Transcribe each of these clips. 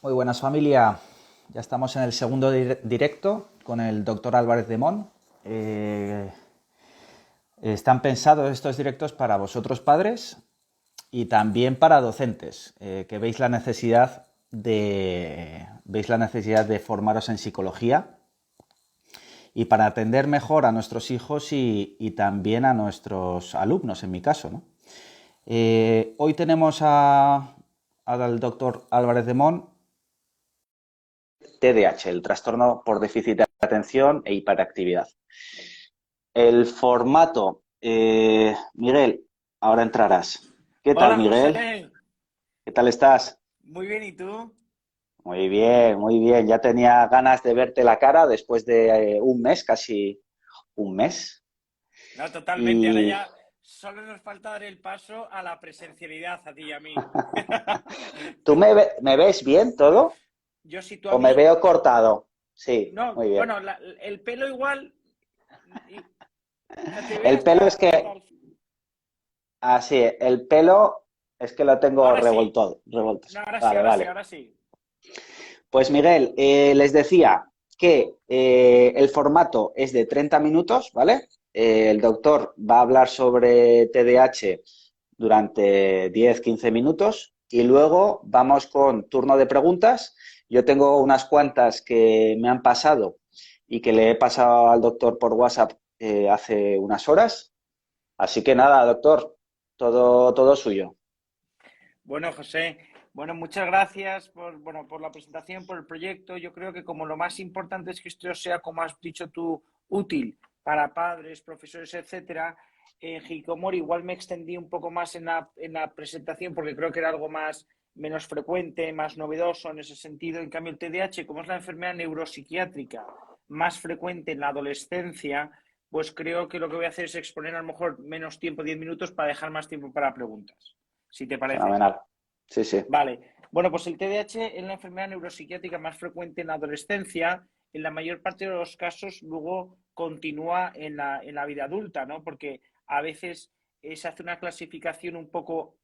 Muy buenas familia, ya estamos en el segundo directo con el doctor Álvarez de Mon. Están pensados estos directos para vosotros padres y también para docentes, que veis la necesidad de formaros en psicología y para atender mejor a nuestros hijos y también a nuestros alumnos, en mi caso, ¿no? Hoy tenemos al doctor Álvarez de Mon, TDAH, el trastorno por déficit de atención e hiperactividad. El formato, Miguel, ahora entrarás. ¿Qué tal, Hola Miguel? José, ¿Qué tal estás? muy bien, ¿y tú? Muy bien, muy bien. Ya tenía ganas de verte la cara después de un mes, casi un mes. No, totalmente, ahora Y ya solo nos falta dar el paso a la presencialidad a ti y a mí. ¿tú me ves bien todo Yo sí, tú a o me mí. veo cortado? Sí, No, muy bien. bueno, el pelo igual, y- o sea, te ve El pelo es hasta que, el... así, el pelo es que lo tengo Ahora sí, revuelto, no, revueltos. ahora sí, Vale, ahora sí, vale. ahora sí. Pues Miguel, les decía que el formato es de 30 minutos, ¿vale? El doctor va a hablar sobre TDAH durante 10-15 minutos y luego vamos con turno de preguntas. Yo tengo unas cuantas que me han pasado y que le he pasado al doctor por WhatsApp hace unas horas. Así que nada, doctor, todo suyo. Bueno, José, bueno, muchas gracias por la presentación, por el proyecto. Yo creo que como lo más importante es que esto sea, como has dicho tú, útil para padres, profesores, etcétera. En Hikikomori igual me extendí un poco más en la presentación porque creo que era algo más menos frecuente, más novedoso en ese sentido. En cambio, el TDAH, como es la enfermedad neuropsiquiátrica más frecuente en la adolescencia, pues creo que lo que voy a hacer es exponer a lo mejor menos tiempo, 10 minutos, para dejar más tiempo para preguntas, si te parece. Fenomenal. Sí, sí. Vale. Bueno, pues el TDAH es la enfermedad neuropsiquiátrica más frecuente en la adolescencia. En la mayor parte de los casos, luego continúa en la vida adulta, ¿no? Porque a veces se hace una clasificación un poco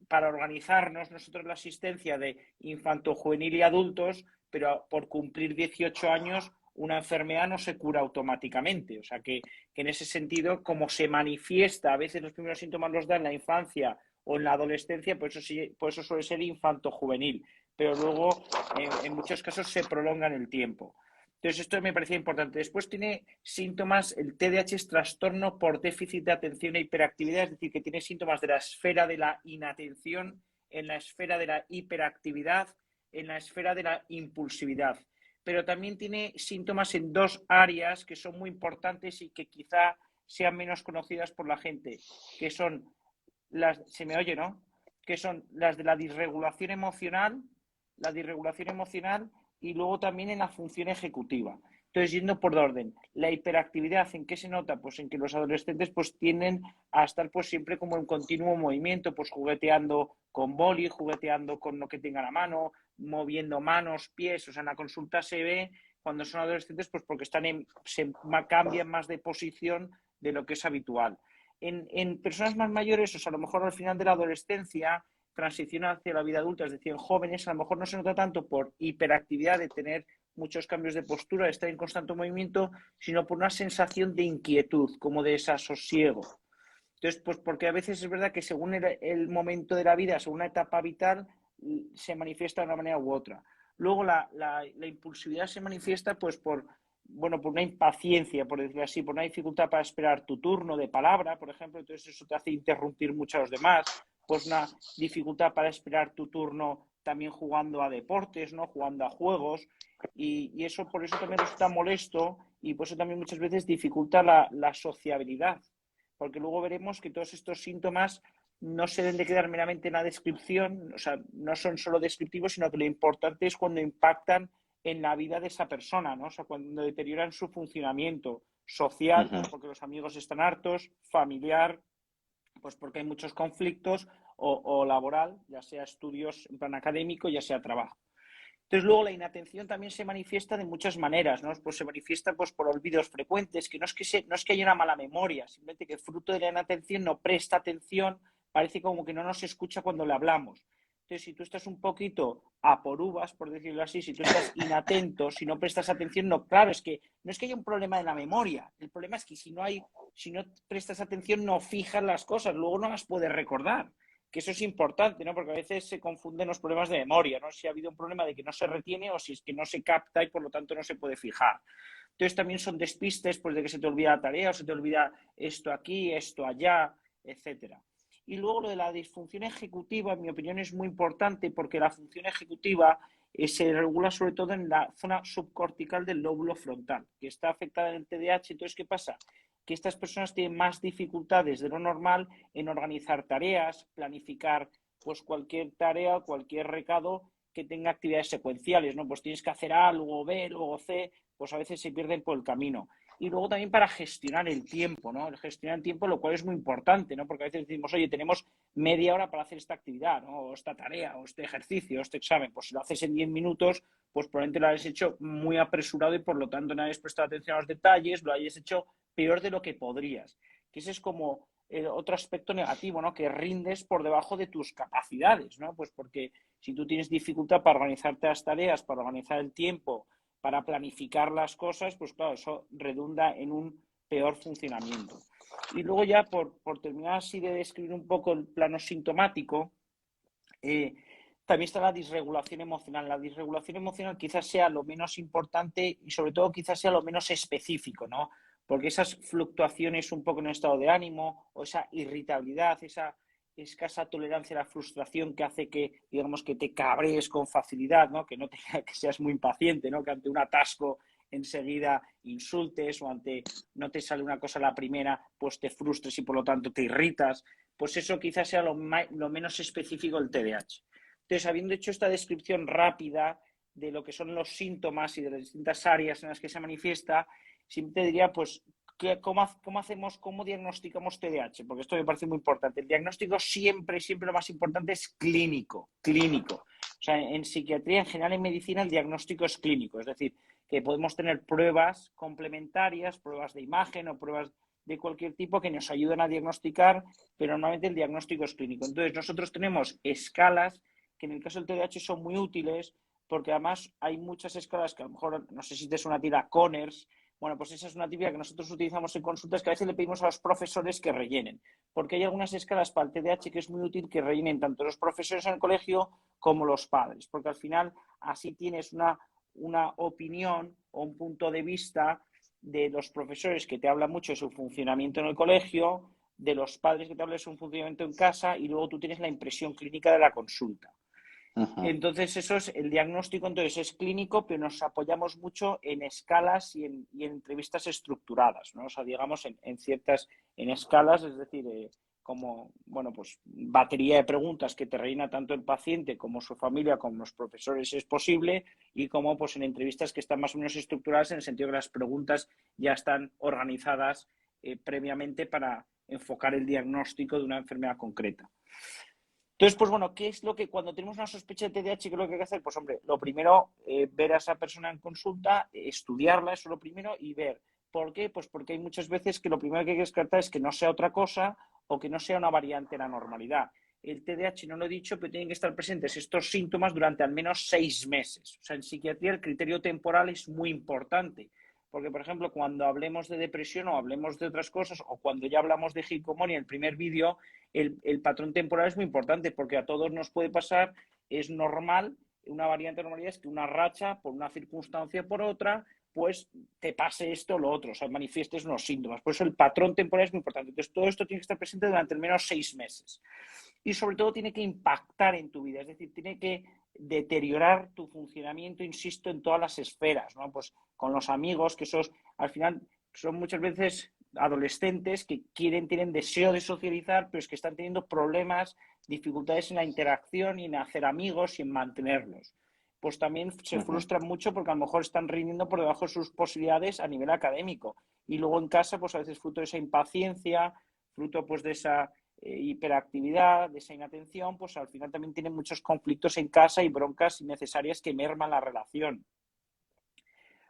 para organizarnos nosotros la asistencia de infanto, juvenil y adultos, pero por cumplir 18 años una enfermedad no se cura automáticamente. O sea que en ese sentido, como se manifiesta, a veces los primeros síntomas los da en la infancia o en la adolescencia, por eso suele ser infanto-juvenil, pero luego en muchos casos se prolonga en el tiempo. Entonces, esto me parecía importante. Después tiene síntomas, el TDAH es trastorno por déficit de atención e hiperactividad, es decir, que tiene síntomas de la esfera de la inatención, en la esfera de la hiperactividad, en la esfera de la impulsividad. Pero también tiene síntomas en dos áreas que son muy importantes y que quizá sean menos conocidas por la gente, que son se me oye, ¿no? Que son las de la disregulación emocional y luego también en la función ejecutiva. Entonces, yendo por orden, la hiperactividad, ¿en qué se nota? Pues en que los adolescentes pues tienden a estar pues siempre como en continuo movimiento, pues jugueteando con boli, jugueteando con lo que tengan a mano, moviendo manos, pies, o sea, en la consulta se ve cuando son adolescentes pues porque se cambian más de posición de lo que es habitual. En personas más mayores, o sea, a lo mejor al final de la adolescencia, transición hacia la vida adulta, es decir, en jóvenes, a lo mejor no se nota tanto por hiperactividad de tener muchos cambios de postura, de estar en constante movimiento, sino por una sensación de inquietud, como de desasosiego. Entonces, pues porque a veces es verdad que según el momento de la vida, según la etapa vital, se manifiesta de una manera u otra. Luego la impulsividad se manifiesta pues por una impaciencia, por decirlo así, por una dificultad para esperar tu turno de palabra, por ejemplo, entonces eso te hace interrumpir mucho a los demás, pues una dificultad para esperar tu turno también jugando a deportes, ¿no? Jugando a juegos, y eso por eso también resulta molesto y por eso también muchas veces dificulta la sociabilidad, porque luego veremos que todos estos síntomas no se deben de quedar meramente en la descripción, o sea, no son solo descriptivos, sino que lo importante es cuando impactan en la vida de esa persona, ¿no? O sea, cuando deterioran su funcionamiento social, Ujú. pues porque los amigos están hartos, familiar, pues porque hay muchos conflictos, o laboral, ya sea estudios en plan académico, ya sea trabajo. Entonces, luego la inatención también se manifiesta de muchas maneras, ¿no? Pues se manifiesta pues, por olvidos frecuentes, que no es que haya una mala memoria, simplemente que fruto de la inatención no presta atención, parece como que no nos escucha cuando le hablamos. Entonces, si tú estás un poquito a por uvas, por decirlo así, si tú estás inatento, si no prestas atención, no, claro, es que no es que haya un problema de la memoria, el problema es que si no prestas atención, no fijas las cosas, luego no las puedes recordar, que eso es importante, ¿no? Porque a veces se confunden los problemas de memoria, ¿no? Si ha habido un problema de que no se retiene o si es que no se capta y por lo tanto no se puede fijar. Entonces también son despistes, pues de que se te olvida la tarea o se te olvida esto aquí, esto allá, etcétera. Y luego lo de la disfunción ejecutiva, en mi opinión, es muy importante porque la función ejecutiva se regula sobre todo en la zona subcortical del lóbulo frontal, que está afectada en el TDAH. Entonces, ¿qué pasa? Que estas personas tienen más dificultades de lo normal en organizar tareas, planificar pues cualquier tarea, cualquier recado que tenga actividades secuenciales, ¿no? Pues tienes que hacer A, luego B, luego C, pues a veces se pierden por el camino. Y luego también para gestionar el tiempo, ¿no? El gestionar el tiempo, lo cual es muy importante, ¿no? Porque a veces decimos, oye, tenemos media hora para hacer esta actividad, ¿no? O esta tarea, o este ejercicio, o este examen. Pues si lo haces en 10 minutos, pues probablemente lo hayas hecho muy apresurado y por lo tanto no hayas prestado atención a los detalles, lo hayas hecho peor de lo que podrías. Que ese es como otro aspecto negativo, ¿no? Que rindes por debajo de tus capacidades, ¿no? Pues porque si tú tienes dificultad para organizarte las tareas, para organizar el tiempo, para planificar las cosas, pues claro, eso redunda en un peor funcionamiento. Y luego ya, por terminar así de describir un poco el plano sintomático, también está la disregulación emocional. La disregulación emocional quizás sea lo menos importante y sobre todo quizás sea lo menos específico, ¿no? Porque esas fluctuaciones un poco en el estado de ánimo o esa irritabilidad, esa escasa tolerancia a la frustración que hace que, digamos, que te cabrees con facilidad, ¿no? Que no te, que seas muy impaciente, ¿no? Que ante un atasco enseguida insultes o ante no te sale una cosa a la primera, pues te frustres y por lo tanto te irritas. Pues eso quizás sea lo menos específico del TDAH. Entonces, habiendo hecho esta descripción rápida de lo que son los síntomas y de las distintas áreas en las que se manifiesta, siempre te diría, pues, ¿cómo hacemos, cómo diagnosticamos TDAH? Porque esto me parece muy importante. El diagnóstico siempre, siempre lo más importante es clínico, clínico. O sea, en psiquiatría, en general, en medicina, el diagnóstico es clínico. Es decir, que podemos tener pruebas complementarias, pruebas de imagen o pruebas de cualquier tipo que nos ayuden a diagnosticar, pero normalmente el diagnóstico es clínico. Entonces, nosotros tenemos escalas que en el caso del TDAH son muy útiles porque además hay muchas escalas que a lo mejor, no sé si te es una tira Conners, bueno, pues esa es una típica que nosotros utilizamos en consultas que a veces le pedimos a los profesores que rellenen, porque hay algunas escalas para el TDAH que es muy útil que rellenen tanto los profesores en el colegio como los padres, porque al final así tienes una opinión o un punto de vista de los profesores que te hablan mucho de su funcionamiento en el colegio, de los padres que te hablan de su funcionamiento en casa y luego tú tienes la impresión clínica de la consulta. Entonces, eso es el diagnóstico, entonces es clínico, pero nos apoyamos mucho en escalas y en entrevistas estructuradas, ¿no? O sea, digamos, en escalas, es decir, como, bueno, pues batería de preguntas que te rellena tanto el paciente como su familia, como los profesores, si es posible, y como pues en entrevistas que están más o menos estructuradas en el sentido que las preguntas ya están organizadas previamente para enfocar el diagnóstico de una enfermedad concreta. Entonces, pues bueno, ¿qué es lo que cuando tenemos una sospecha de TDAH, qué es lo que hay que hacer? Pues hombre, lo primero, ver a esa persona en consulta, estudiarla, eso es lo primero, y ver. ¿Por qué? Pues porque hay muchas veces que lo primero que hay que descartar es que no sea otra cosa o que no sea una variante de la normalidad. El TDAH, no lo he dicho, pero tienen que estar presentes estos síntomas durante al menos 6 meses. O sea, en psiquiatría el criterio temporal es muy importante. Porque, por ejemplo, cuando hablemos de depresión o hablemos de otras cosas, o cuando ya hablamos de hikikomori en el primer vídeo, el patrón temporal es muy importante porque a todos nos puede pasar, es normal, una variante de normalidad es que una racha, por una circunstancia o por otra, pues te pase esto o lo otro, o sea, manifiestes unos síntomas. Por eso el patrón temporal es muy importante. Entonces, todo esto tiene que estar presente durante al menos 6 meses. Y sobre todo tiene que impactar en tu vida, es decir, tiene que deteriorar tu funcionamiento, insisto, en todas las esferas, ¿no? Pues con los amigos, que esos al final son muchas veces adolescentes que tienen deseo de socializar, pero es que están teniendo problemas, dificultades en la interacción y en hacer amigos y en mantenerlos. Pues también se frustran mucho porque a lo mejor están rindiendo por debajo de sus posibilidades a nivel académico. Y luego en casa, pues a veces fruto de esa impaciencia, fruto pues de esa hiperactividad, de esa inatención, pues al final también tienen muchos conflictos en casa y broncas innecesarias que merman la relación.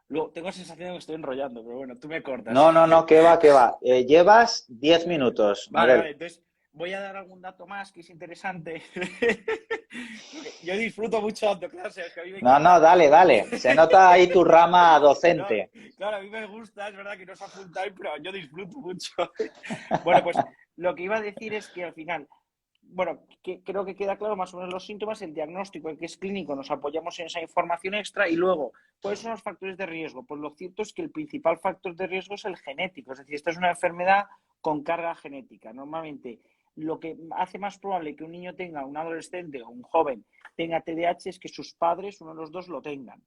Luego, tengo la sensación de que me estoy enrollando, pero bueno, tú me cortas. No, no, no, que va, que va. Llevas 10 minutos, Vale, vale, Miguel. entonces, voy a dar algún dato más que es interesante. Yo disfruto mucho dando clases, que a mí me No, encanta. no, dale, dale. Se nota ahí tu rama No, docente. claro, a mí me gusta, es verdad que no es a full time, pero yo disfruto mucho. Bueno, pues lo que iba a decir es que al final, bueno, que creo que queda claro más o menos los síntomas, el diagnóstico, el que es clínico, nos apoyamos en esa información extra y luego, ¿cuáles son los factores de riesgo? Pues lo cierto es que el principal factor de riesgo es el genético, es decir, esta es una enfermedad con carga genética. Normalmente, lo que hace más probable que un niño tenga, un adolescente o un joven tenga TDAH es que sus padres, uno de los dos, lo tengan.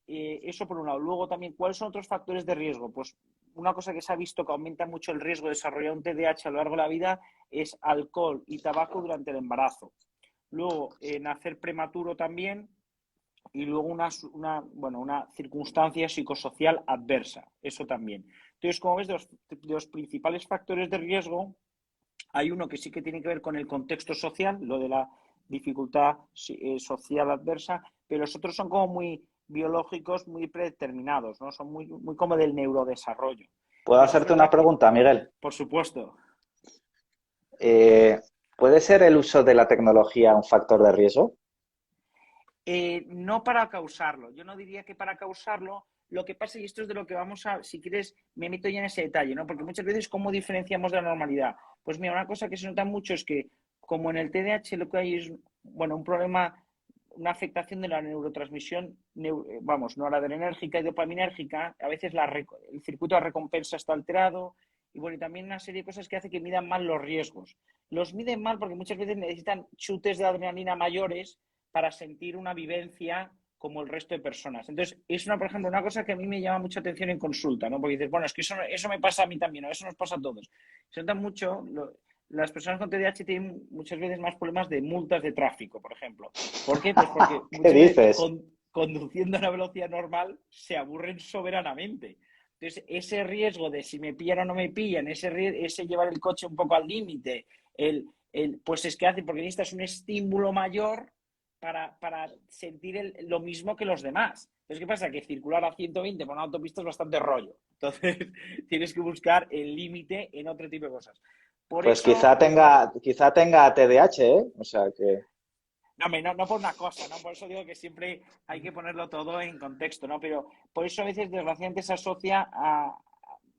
Eso por un lado. Luego también, ¿cuáles son otros factores de riesgo? Pues una cosa que se ha visto que aumenta mucho el riesgo de desarrollar un TDAH a lo largo de la vida es alcohol y tabaco durante el embarazo. Luego, nacer prematuro también y luego una circunstancia psicosocial adversa, eso también. Entonces, como ves, de los principales factores de riesgo, hay uno que sí que tiene que ver con el contexto social, lo de la dificultad social adversa, pero los otros son como muy biológicos, muy predeterminados, ¿no? Son muy, muy como del neurodesarrollo. ¿Puedo Entonces es hacerte una verdad que, pregunta, Miguel? por supuesto, Eh, ¿Puede ser el uso de la tecnología un factor de riesgo? no para causarlo. Yo no diría que para causarlo. Lo que pasa, y esto es de lo que vamos a, si quieres, me meto ya en ese detalle, ¿no? Porque muchas veces, ¿cómo diferenciamos de la normalidad? Pues mira, una cosa que se nota mucho es que, como en el TDAH lo que hay es, bueno, un problema, una afectación de la neurotransmisión, vamos, noradrenérgica y dopaminérgica, a veces el circuito de recompensa está alterado, y bueno, y también una serie de cosas que hace que midan mal los riesgos. Los miden mal porque muchas veces necesitan chutes de adrenalina mayores para sentir una vivencia como el resto de personas. Entonces, es por ejemplo, una cosa que a mí me llama mucha atención en consulta, ¿no? Porque dices, bueno, es que eso me pasa a mí también, ¿no? Eso nos pasa a todos. Se nota mucho, las personas con TDAH tienen muchas veces más problemas de multas de tráfico, por ejemplo. ¿Por qué? Pues porque ¿Qué muchas veces dices? conduciendo a una velocidad normal se aburren soberanamente. Entonces, ese riesgo de si me pillan o no me pillan, ese llevar el coche un poco al límite, pues es que hace, porque necesitas un estímulo mayor para sentir lo mismo que los demás. Entonces, ¿qué pasa? Que circular a 120 por una autopista es bastante rollo. Entonces, tienes que buscar el límite en otro tipo de cosas. Por Pues eso, pues bueno, quizá tenga TDAH, ¿eh? O sea que, no por una cosa, ¿no? Por eso digo que siempre hay que ponerlo todo en contexto, ¿no? Pero por eso a veces, desgraciadamente, se asocia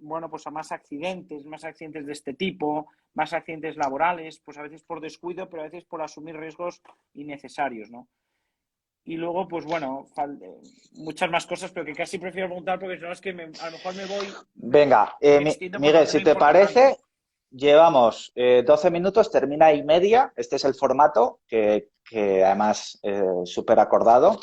bueno, pues a más accidentes de este tipo, más accidentes laborales, pues a veces por descuido, pero a veces por asumir riesgos innecesarios, ¿no? Y luego, pues bueno, muchas más cosas, pero que casi prefiero preguntar porque si no es que a lo mejor venga, me extiendo por Miguel, donde no si te importa tanto. parece, llevamos 12 minutos, termina y media. Este es el formato que además súper acordado.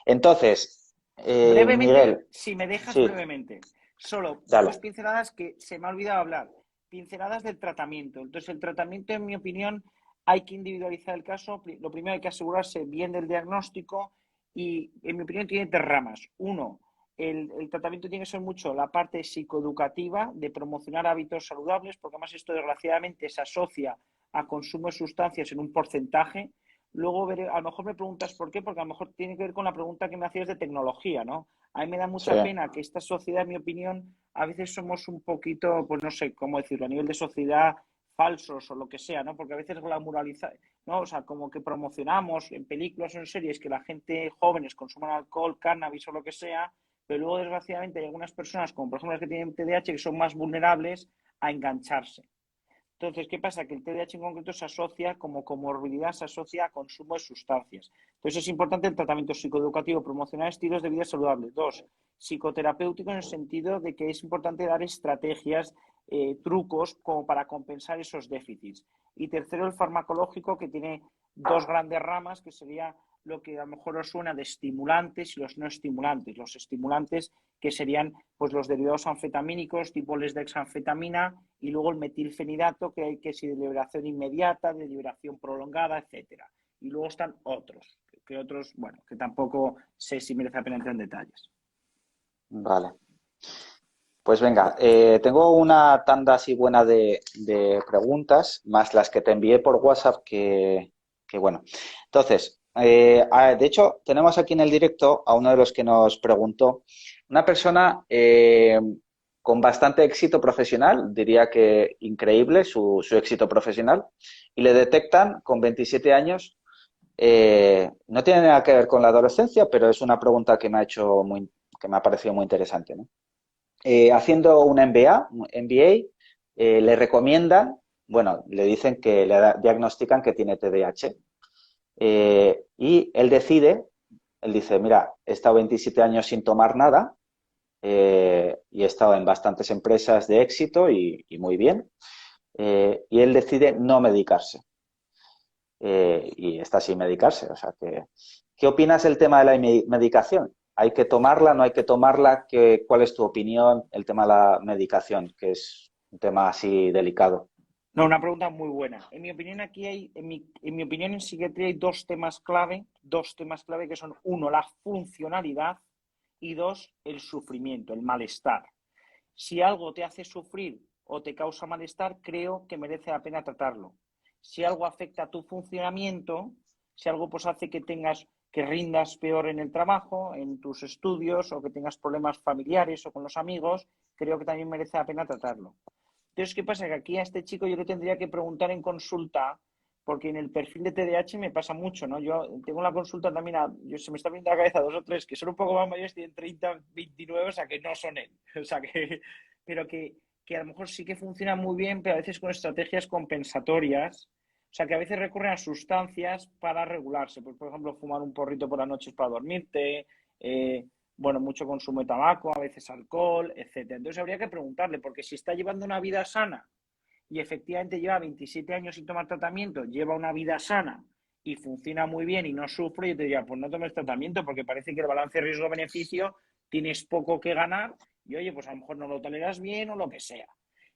Entonces, Brevemente, Miguel, si me dejas sí, brevemente, solo dos dale. pinceladas que se me ha olvidado hablar. Pinceladas del tratamiento. Entonces, el tratamiento, en mi opinión, hay que individualizar el caso. Lo primero hay que asegurarse bien del diagnóstico y, en mi opinión, tiene tres ramas. Uno, el tratamiento tiene que ser mucho la parte psicoeducativa de promocionar hábitos saludables, porque además esto desgraciadamente se asocia a consumo de sustancias en un porcentaje. Luego veré, a lo mejor me preguntas por qué, porque a lo mejor tiene que ver con la pregunta que me hacías de tecnología, ¿no? A mí me da Sí, mucha pena que esta sociedad, en mi opinión, a veces somos un poquito, pues no sé cómo decirlo, a nivel de sociedad falsos o lo que sea, ¿no? Porque a veces glamuraliza, ¿no? O sea, como que promocionamos en películas o en series que la gente jóvenes consuman alcohol, cannabis o lo que sea, pero luego desgraciadamente hay algunas personas, como por ejemplo las que tienen TDAH, que son más vulnerables a engancharse. Entonces, ¿qué pasa? Que el TDAH en concreto se asocia como comorbilidad, se asocia a consumo de sustancias. Entonces, es importante el tratamiento psicoeducativo, promocionar estilos de vida saludables. Dos, psicoterapéutico en el sentido de que es importante dar estrategias, trucos como para compensar esos déficits. Y tercero, el farmacológico, que tiene dos grandes ramas, que sería lo que a lo mejor os suena de estimulantes y los no estimulantes. Los estimulantes que serían pues los derivados anfetamínicos tipo lesdexanfetamina y luego el metilfenidato que hay que es de liberación inmediata, de liberación prolongada, etcétera. Y luego están otros, bueno, que tampoco sé si merece la pena entrar en detalles. vale. Pues venga, tengo una tanda así buena de preguntas, más las que te envié por WhatsApp, que bueno. Entonces, de hecho, tenemos aquí en el directo a uno de los que nos preguntó, una persona con bastante éxito profesional, diría que increíble su éxito profesional, y le detectan con 27 años. No tiene nada que ver con la adolescencia, pero es una pregunta que me ha hecho que me ha parecido muy interesante, ¿no? Haciendo una MBA, le recomiendan, bueno, le dicen que diagnostican que tiene TDAH, y él dice, mira, he estado 27 años sin tomar nada, y he estado en bastantes empresas de éxito y muy bien, y él decide no medicarse, y está sin medicarse. O sea que, ¿qué opinas del tema de la medicación? ¿Hay que tomarla, no hay que tomarla? ¿Cuál es tu opinión? El tema de la medicación, que es un tema así delicado. No, una pregunta muy buena. En mi opinión, aquí hay, en mi opinión, en psiquiatría hay dos temas clave que son, uno, la funcionalidad y dos, el sufrimiento, el malestar. Si algo te hace sufrir o te causa malestar, creo que merece la pena tratarlo. Si algo afecta a tu funcionamiento, si algo pues hace que que rindas peor en el trabajo, en tus estudios o que tengas problemas familiares o con los amigos, creo que también merece la pena tratarlo. Entonces, ¿qué pasa? Que aquí a este chico yo le tendría que preguntar en consulta, porque en el perfil de TDAH me pasa mucho, ¿no? Yo tengo la consulta también, se me está viendo la cabeza dos o tres que son un poco más mayores, tienen 30, 29, o sea, que no son él. O sea, pero que a lo mejor sí que funciona muy bien, pero a veces con estrategias compensatorias. O sea, que a veces recurren a sustancias para regularse. Pues, por ejemplo, fumar un porrito por las noches para dormirte, eh, bueno, mucho consumo de tabaco, a veces alcohol, etcétera. Entonces habría que preguntarle, porque si está llevando una vida sana y efectivamente lleva 27 años sin tomar tratamiento, lleva una vida sana y funciona muy bien y no sufre, yo te diría, pues no tomes tratamiento porque parece que el balance riesgo-beneficio tienes poco que ganar y oye, pues a lo mejor no lo toleras bien o lo que sea.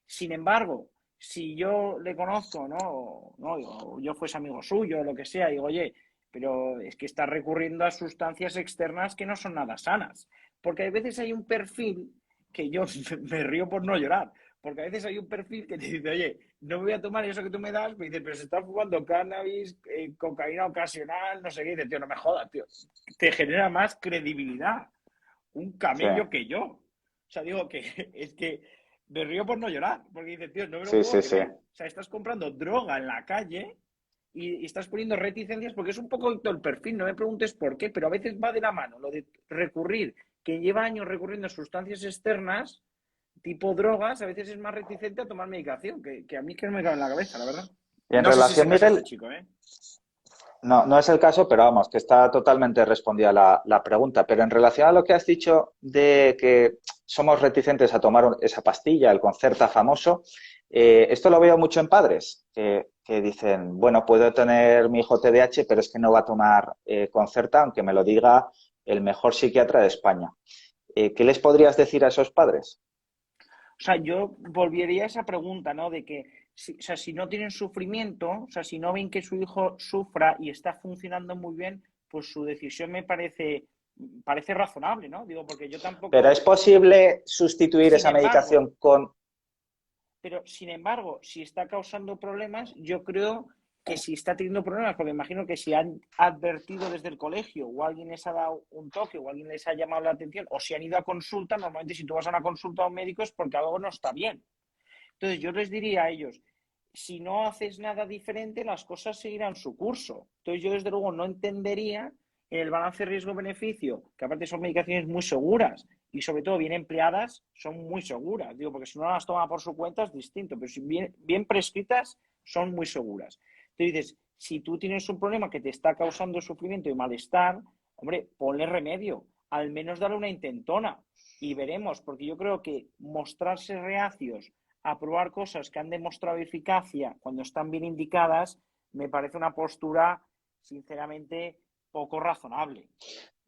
Sin embargo, si yo le conozco, ¿no? O yo fuese amigo suyo o lo que sea, digo, oye, pero es que está recurriendo a sustancias externas que no son nada sanas. Porque a veces hay un perfil que yo me río por no llorar, porque a veces hay un perfil que te dice, oye, no me voy a tomar eso que tú me das, me dice, pero se está fumando cannabis, cocaína ocasional, no sé qué, dice, tío, no me jodas, tío. Te genera más credibilidad un Sí, camello que yo. O sea, digo que es que me río por no llorar, porque dice, tío, no me lo sí, puedo sí, sí. creer. O sea, estás comprando droga en la calle y estás poniendo reticencias porque es un poco el perfil, no me preguntes por qué, pero a veces va de la mano lo de recurrir, que lleva años recurriendo a sustancias externas, tipo drogas, a veces es más reticente a tomar medicación, que a mí que no me cabe en la cabeza, la verdad. Y en No sé si es el relación, caso de este Miguel, chico, ¿eh? no, no es el caso, pero vamos, que está totalmente respondida la pregunta. Pero en relación a lo que has dicho de que somos reticentes a tomar esa pastilla, el Concerta famoso, esto lo veo mucho en padres, que dicen, bueno, puedo tener mi hijo TDAH, pero es que no va a tomar Concerta, aunque me lo diga el mejor psiquiatra de España. ¿Qué les podrías decir a esos padres? O sea, yo volvería a esa pregunta, ¿no? De que, o sea, si no tienen sufrimiento, o sea, si no ven que su hijo sufra y está funcionando muy bien, pues su decisión parece razonable, ¿no? Digo, porque yo Pero tampoco, ¿es posible sustituir sin esa embargo, medicación con... si está causando problemas, yo creo que si está teniendo problemas, porque imagino que si han advertido desde el colegio o alguien les ha dado un toque o alguien les ha llamado la atención o si han ido a consulta, normalmente si tú vas a una consulta a un médico es porque algo no está bien. Entonces yo les diría a ellos, si no haces nada diferente, las cosas seguirán su curso. Entonces yo desde luego no entendería en el balance riesgo-beneficio, que aparte son medicaciones muy seguras y sobre todo bien empleadas, son muy seguras. Digo, porque si no las toma por su cuenta es distinto, pero si bien prescritas son muy seguras. Entonces dices, si tú tienes un problema que te está causando sufrimiento y malestar, hombre, ponle remedio, al menos dale una intentona y veremos, porque yo creo que mostrarse reacios a probar cosas que han demostrado eficacia cuando están bien indicadas, me parece una postura, sinceramente, poco razonable.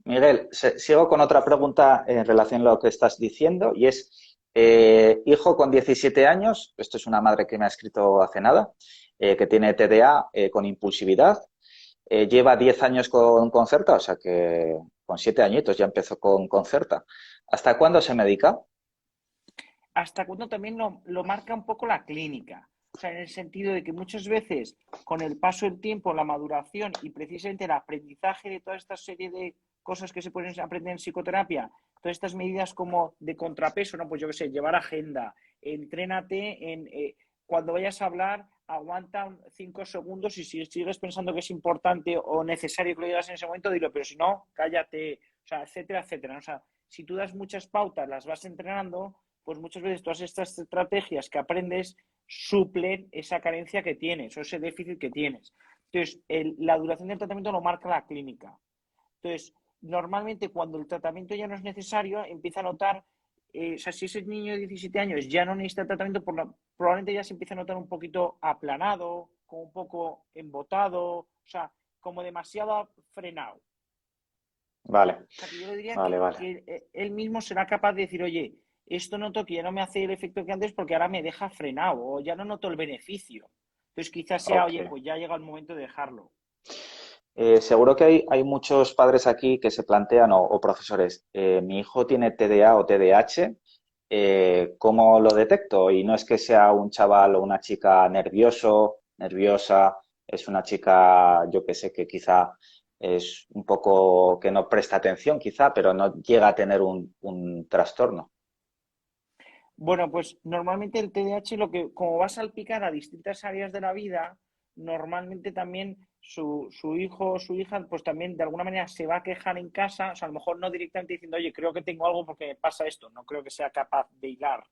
Miguel, sigo con otra pregunta en relación a lo que estás diciendo y es, hijo con 17 años, esto es una madre que me ha escrito hace nada, que tiene TDA con impulsividad, lleva 10 años con Concerta, o sea que con 7 añitos ya empezó con Concerta. ¿Hasta cuándo se medica? Hasta cuando también lo marca un poco la clínica. O sea, en el sentido de que muchas veces, con el paso del tiempo, la maduración y precisamente el aprendizaje de toda esta serie cosas que se pueden aprender en psicoterapia, todas estas medidas como de contrapeso, ¿no? Pues yo qué sé, llevar agenda, entrénate en cuando vayas a hablar, aguanta 5 segundos y si sigues pensando que es importante o necesario que lo digas en ese momento, dilo, pero si no, cállate, o sea, etcétera, etcétera. O sea, si tú das muchas pautas, las vas entrenando, pues muchas veces todas estas estrategias que aprendes suplen esa carencia que tienes o ese déficit que tienes. Entonces, la duración del tratamiento lo marca la clínica. Entonces, normalmente cuando el tratamiento ya no es necesario, empieza a notar, o sea, si ese niño de 17 años ya no necesita tratamiento, probablemente ya se empieza a notar un poquito aplanado, como un poco embotado, o sea, como demasiado frenado. Vale, O sea, que yo le diría vale, vale. que él mismo será capaz de decir, oye, esto noto que ya no me hace el efecto que antes porque ahora me deja frenado o ya no noto el beneficio. Entonces quizás sea, Ok. oye, pues ya llega el momento de dejarlo. Seguro que hay muchos padres aquí que se plantean, o profesores, mi hijo tiene TDA o TDAH, ¿cómo lo detecto? Y no es que sea un chaval o una chica nervioso, nerviosa, es una chica, yo que sé, que quizá es un poco que no presta atención, quizá, pero no llega a tener un trastorno. Bueno, pues normalmente el TDAH, como va a salpicar a distintas áreas de la vida, normalmente también su hijo o su hija, pues también de alguna manera se va a quejar en casa, o sea, a lo mejor no directamente diciendo, oye, creo que tengo algo porque me pasa esto, no creo que sea capaz de hilar,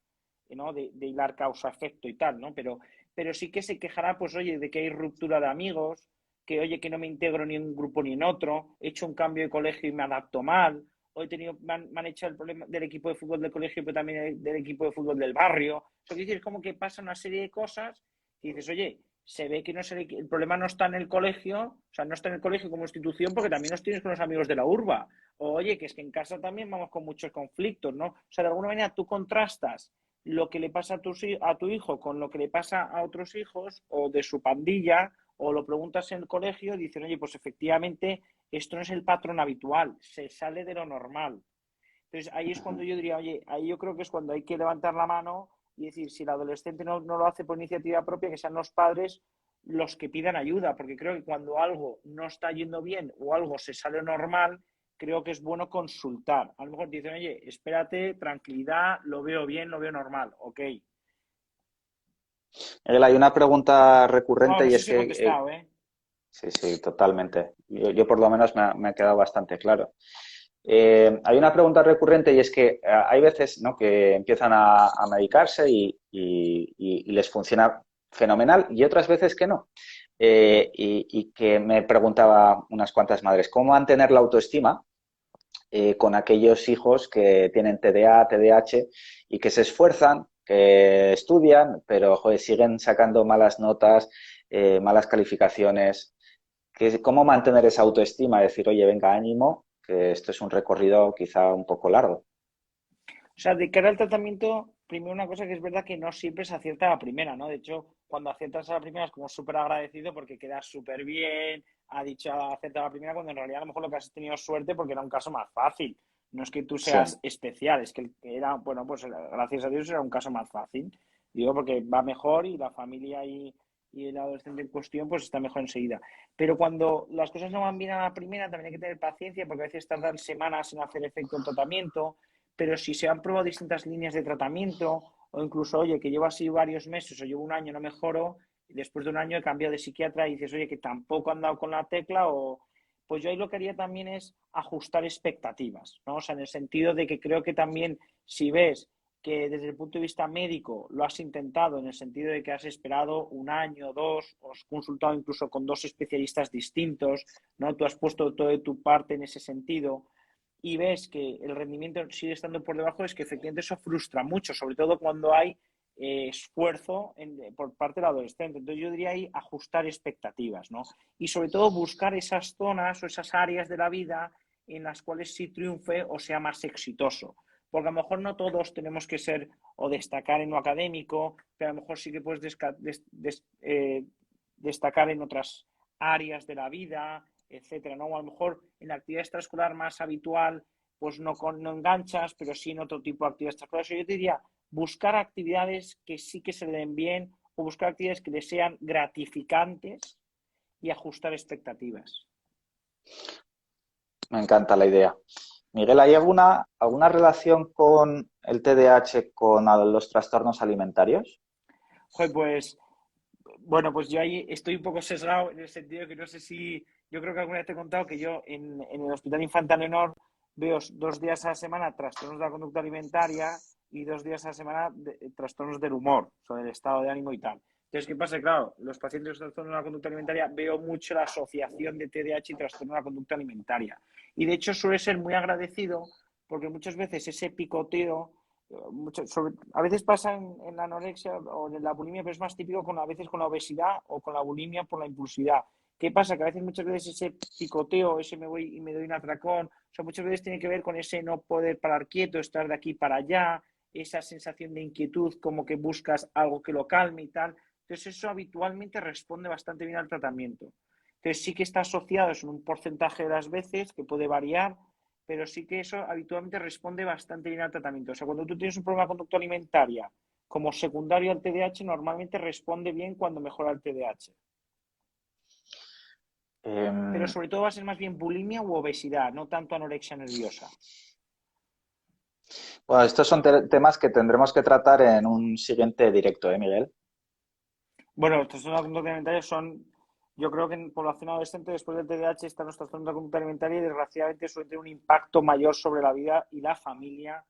¿no? De hilar causa-efecto y tal, ¿no? Pero sí que se quejará, pues, oye, de que hay ruptura de amigos, que, oye, que no me integro ni en un grupo ni en otro, he hecho un cambio de colegio y me adapto mal, o me han echado el problema del equipo de fútbol del colegio, pero también del equipo de fútbol del barrio. O sea, es como que pasa una serie de cosas y dices, oye, se ve que no es el problema no está en el colegio, o sea, no está en el colegio como institución, porque también los tienes con los amigos de la urba. O, oye, que es que en casa también vamos con muchos conflictos, ¿no? O sea, de alguna manera tú contrastas lo que le pasa a tu hijo con lo que le pasa a otros hijos o de su pandilla, o lo preguntas en el colegio y dicen, oye, pues efectivamente esto no es el patrón habitual, se sale de lo normal. Entonces ahí es cuando yo diría, oye, ahí yo creo que es cuando hay que levantar la mano y decir, si el adolescente no lo hace por iniciativa propia, que sean los padres los que pidan ayuda, porque creo que cuando algo no está yendo bien o algo se sale normal, creo que es bueno consultar. A lo mejor te dicen, oye, espérate, tranquilidad, lo veo bien, lo veo normal, ok. Miguel, hay una pregunta No, recurrente no y sé es si he que, contestado, ¿eh? sí, sí, totalmente. Yo por lo menos me ha quedado bastante claro. Hay una pregunta recurrente y es que hay veces, ¿no?, que empiezan a medicarse y les funciona fenomenal y otras veces que no. Y que me preguntaba unas cuantas madres, ¿cómo mantener la autoestima con aquellos hijos que tienen TDA, TDAH y que se esfuerzan, que estudian, pero joder, siguen sacando malas notas, malas calificaciones? ¿Cómo mantener esa autoestima? Decir, oye, venga, ánimo, que esto es un recorrido quizá un poco largo. O sea, de cara al tratamiento, primero una cosa que es verdad que no siempre se acierta a la primera, ¿no? De hecho, cuando aciertas a la primera es como súper agradecido porque quedas súper bien, ha dicho acierta a la primera, cuando en realidad a lo mejor lo que has tenido suerte porque era un caso más fácil. No es que tú Sí. seas especial, es que era, bueno, pues gracias a Dios era un caso más fácil. Digo, porque va mejor y la familia y el adolescente en cuestión pues está mejor enseguida. Pero cuando las cosas no van bien a la primera, también hay que tener paciencia porque a veces tardan semanas en hacer efecto el tratamiento, pero si se han probado distintas líneas de tratamiento o incluso, oye, que llevo así varios meses o llevo un año no mejoro, y después de un año he cambiado de psiquiatra y dices, oye, que tampoco han dado con la tecla, o pues yo ahí lo que haría también es ajustar expectativas, ¿no? O sea, en el sentido de que creo que también si ves que desde el punto de vista médico lo has intentado, en el sentido de que has esperado un año, dos, o has consultado incluso con dos especialistas distintos, ¿no? Tú has puesto todo de tu parte en ese sentido, y ves que el rendimiento sigue estando por debajo, es que efectivamente eso frustra mucho, sobre todo cuando hay esfuerzo por parte del adolescente. Entonces yo diría ahí ajustar expectativas, ¿no? Y sobre todo buscar esas zonas o esas áreas de la vida en las cuales sí triunfe o sea más exitoso. Porque a lo mejor no todos tenemos que ser o destacar en lo académico, pero a lo mejor sí que puedes destacar en otras áreas de la vida, etcétera, ¿no? O a lo mejor en la actividad extraescolar más habitual, pues no enganchas, pero sí en otro tipo de actividad extraescolar. Yo te diría, buscar actividades que sí que se le den bien o buscar actividades que les sean gratificantes y ajustar expectativas. Me encanta la idea. Miguel, ¿hay alguna relación con el TDAH con los trastornos alimentarios? Joder, pues, bueno, pues yo ahí estoy un poco sesgado en el sentido que no sé si, yo creo que alguna vez te he contado que yo en el Hospital Infanta Leonor veo 2 días a la semana trastornos de la conducta alimentaria y 2 días a la semana trastornos del humor, sobre el estado de ánimo y tal. Entonces, ¿qué pasa? Claro, los pacientes con trastornos de la conducta alimentaria veo mucho la asociación de TDAH y trastorno de la conducta alimentaria. Y de hecho suele ser muy agradecido porque muchas veces ese picoteo a veces pasa en la anorexia o en la bulimia, pero es más típico a veces con la obesidad o con la bulimia por la impulsividad. ¿Qué pasa? Que a veces, muchas veces ese picoteo, ese me voy y me doy un atracón, o sea, muchas veces tiene que ver con ese no poder parar quieto, estar de aquí para allá, esa sensación de inquietud, como que buscas algo que lo calme y tal. Entonces, eso habitualmente responde bastante bien al tratamiento. Entonces, sí que está asociado en un porcentaje de las veces, que puede variar, pero sí que eso habitualmente responde bastante bien al tratamiento. O sea, cuando tú tienes un problema de conducta alimentaria como secundario al TDAH, normalmente responde bien cuando mejora el TDAH. Pero Em, sobre todo va a ser más bien bulimia u obesidad, no tanto anorexia nerviosa. bueno, estos son temas que tendremos que tratar en un siguiente directo, ¿eh, Miguel? Bueno, los trastornos de la conducta alimentaria son, yo creo que en población adolescente después del TDAH están los trastornos de la conducta alimentaria y desgraciadamente suelen tener un impacto mayor sobre la vida y la familia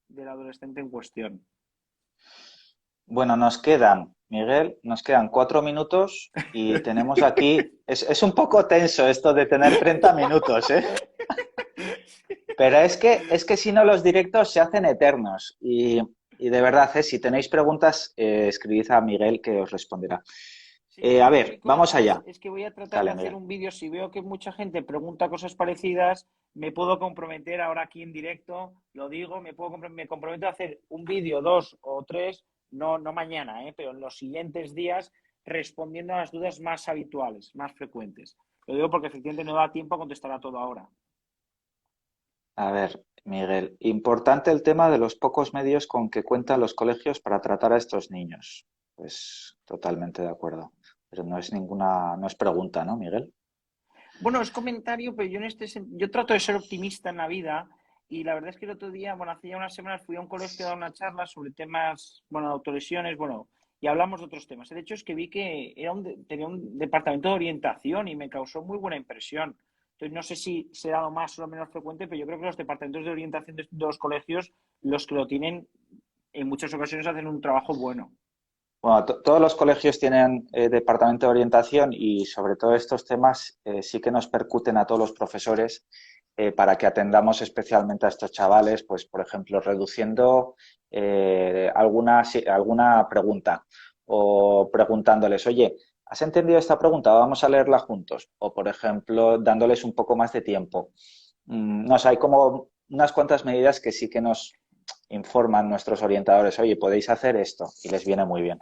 del adolescente en cuestión. Bueno, Miguel, nos quedan 4 minutos y tenemos aquí, es un poco tenso esto de tener 30 minutos, ¿eh? Pero es que si no los directos se hacen eternos y de verdad, si tenéis preguntas, escribid a Miguel que os responderá. Sí, yo A lo ver, único vamos es, allá. es que voy a tratar de Dale, hacer Miguel. un vídeo. Si veo que mucha gente pregunta cosas parecidas, me puedo comprometer ahora aquí en directo, lo digo, me comprometo a hacer un vídeo, 2 o 3, no mañana, pero en los siguientes días, respondiendo a las dudas más habituales, más frecuentes. Lo digo porque efectivamente no da tiempo a contestar a todo ahora. A ver, Miguel, importante el tema de los pocos medios con que cuentan los colegios para tratar a estos niños. Pues totalmente de acuerdo. Pero no es pregunta, ¿no, Miguel? Bueno, es comentario, pero yo trato de ser optimista en la vida y la verdad es que el otro día, bueno, hace ya unas semanas fui a un colegio a dar una charla sobre temas, bueno, de autolesiones, bueno, y hablamos de otros temas. El hecho es que vi que tenía un departamento de orientación y me causó muy buena impresión. Entonces, no sé si será lo más o lo menos frecuente, pero yo creo que los departamentos de orientación de los colegios, los que lo tienen, en muchas ocasiones hacen un trabajo bueno. Bueno, todos los colegios tienen departamento de orientación y sobre todo estos temas sí que nos percuten a todos los profesores para que atendamos especialmente a estos chavales, pues por ejemplo, reduciendo alguna pregunta o preguntándoles, oye, ¿has entendido esta pregunta? Vamos a leerla juntos. O por ejemplo, dándoles un poco más de tiempo. No sé, hay como unas cuantas medidas que sí que nos informan nuestros orientadores, oye, podéis hacer esto y les viene muy bien.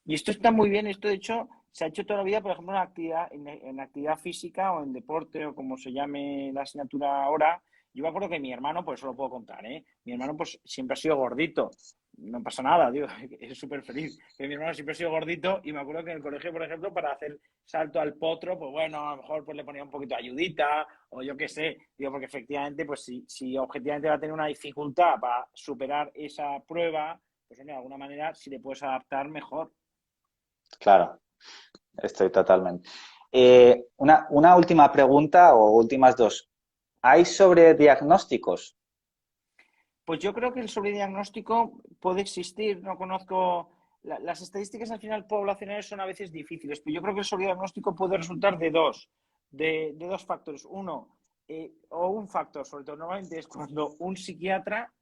Y esto está muy bien, esto de hecho se ha hecho toda la vida, por ejemplo, en actividad física o en deporte o como se llame la asignatura ahora. Yo me acuerdo que mi hermano, pues eso lo puedo contar, ¿eh? Mi hermano pues siempre ha sido gordito, no pasa nada, digo, es súper feliz. Pero mi hermano siempre ha sido gordito y me acuerdo que en el colegio, por ejemplo, para hacer salto al potro, pues bueno, a lo mejor pues le ponía un poquito de ayudita o yo qué sé, digo, porque efectivamente, pues si objetivamente va a tener una dificultad para superar esa prueba, pues de alguna manera, si le puedes adaptar, mejor. Claro, estoy totalmente. Una última pregunta o últimas dos. ¿Hay sobre diagnósticos? Pues yo creo que el sobrediagnóstico puede existir, no conozco. Las estadísticas al final poblacionales son a veces difíciles, pero yo creo que el sobrediagnóstico puede resultar de dos factores. Uno, o un factor, sobre todo normalmente es cuando un psiquiatra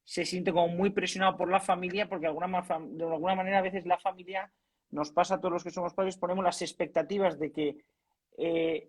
se siente como muy presionado por la familia, porque de alguna manera a veces la familia nos pasa a todos los que somos padres, ponemos las expectativas de que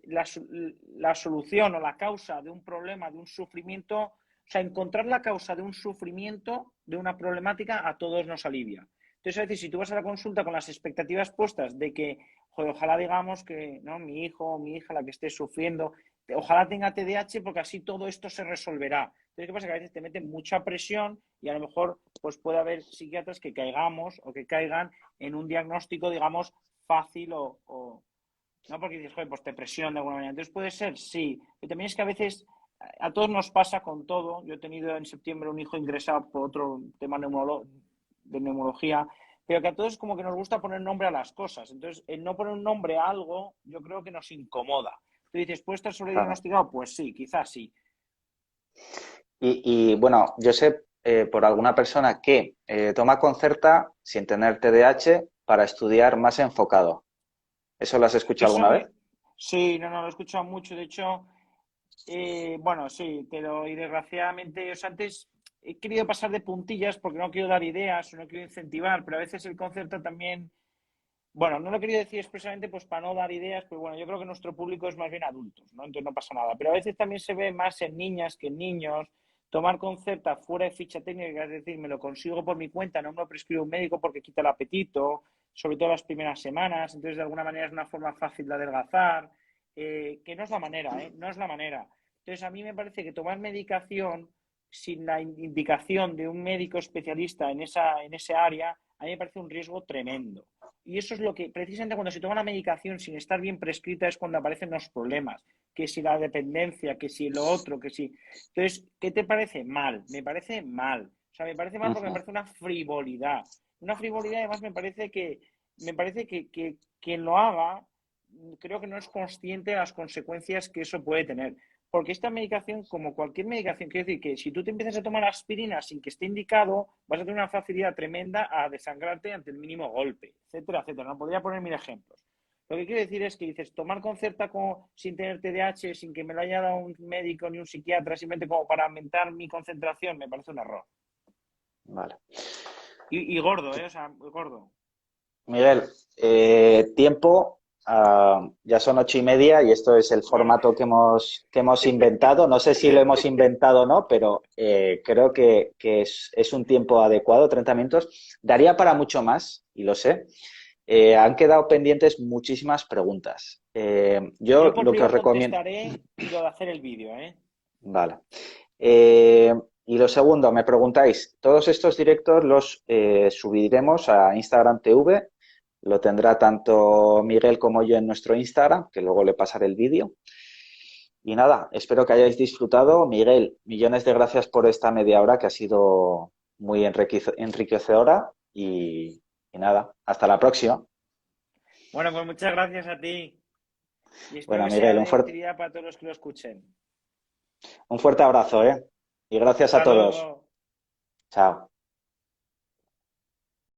la solución o la causa de un problema, de un sufrimiento, o sea, encontrar la causa de un sufrimiento, de una problemática, a todos nos alivia. Entonces, a veces, si tú vas a la consulta con las expectativas puestas de que, joder, ojalá digamos que no, mi hijo o mi hija, la que esté sufriendo, ojalá tenga TDAH porque así todo esto se resolverá. Entonces, ¿qué pasa? Que a veces te meten mucha presión y a lo mejor pues puede haber psiquiatras que caigamos o que caigan en un diagnóstico, digamos, fácil no porque dices, joder, pues te presiona de alguna manera. Entonces puede ser, sí. Pero también es que a veces a todos nos pasa con todo. Yo he tenido en septiembre un hijo ingresado por otro tema de neumología, pero que a todos como que nos gusta poner nombre a las cosas. Entonces, el no poner un nombre a algo, yo creo que nos incomoda. Tú dices, ¿puede estar Claro. sobrediagnosticado? Pues sí, quizás sí. Bueno, yo sé por alguna persona que toma Concerta sin tener TDAH para estudiar más enfocado. ¿Eso lo has escuchado Eso alguna vez? sí, no, lo he escuchado mucho. De hecho, bueno, sí, pero y desgraciadamente, o sea, antes he querido pasar de puntillas porque no quiero dar ideas o no quiero incentivar, pero a veces el concepto también, bueno, no lo he querido decir expresamente pues para no dar ideas, pero bueno, yo creo que nuestro público es más bien adultos, ¿no? Entonces no pasa nada. Pero a veces también se ve más en niñas que en niños. Tomar concepto fuera de ficha técnica, es decir, me lo consigo por mi cuenta, no me lo prescribe un médico porque quita el apetito, sobre todo las primeras semanas, entonces de alguna manera es una forma fácil de adelgazar, que no es la manera, ¿eh? No es la manera. Entonces a mí me parece que tomar medicación sin la indicación de un médico especialista en ese área, a mí me parece un riesgo tremendo. Y eso es lo que, precisamente cuando se toma la medicación sin estar bien prescrita es cuando aparecen los problemas, que si la dependencia, que si lo otro, que si... Entonces, ¿qué te parece? Mal, me parece mal. O sea, me parece mal porque me Ujú. parece una frivolidad. Una frivolidad además me parece que quien lo haga creo que no es consciente de las consecuencias que eso puede tener. Porque esta medicación, como cualquier medicación, quiere decir que si tú te empiezas a tomar aspirina sin que esté indicado, vas a tener una facilidad tremenda a desangrarte ante el mínimo golpe, etcétera, etcétera. No podría poner mil ejemplos. Lo que quiero decir es que dices, tomar Concerta como, sin tener TDAH, sin que me lo haya dado un médico ni un psiquiatra, simplemente como para aumentar mi concentración, me parece un error. Vale. Y gordo, ¿eh? O sea, gordo. Miguel, tiempo, ya son 8:30 y esto es el Bueno, formato que hemos inventado. No sé si lo hemos inventado o no, pero creo que es un tiempo adecuado, 30 minutos. Daría para mucho más, y lo sé. Han quedado pendientes muchísimas preguntas. yo Yo por lo que os privado recomiendo... contestaré y lo de hacer el vídeo, ¿eh? Vale. Eh, y lo segundo, me preguntáis, todos estos directos los subiremos a Instagram TV, lo tendrá tanto Miguel como yo en nuestro Instagram, que luego le pasaré el vídeo. Y nada, espero que hayáis disfrutado. Miguel, millones de gracias por esta media hora que ha sido muy enriquecedora y nada, hasta la próxima. Bueno, pues muchas gracias a ti y espero Bueno, que sea Miguel, de utilidad para todos los que lo escuchen. un fuerte abrazo, ¿eh? Y gracias a Hasta todos. luego. Chao.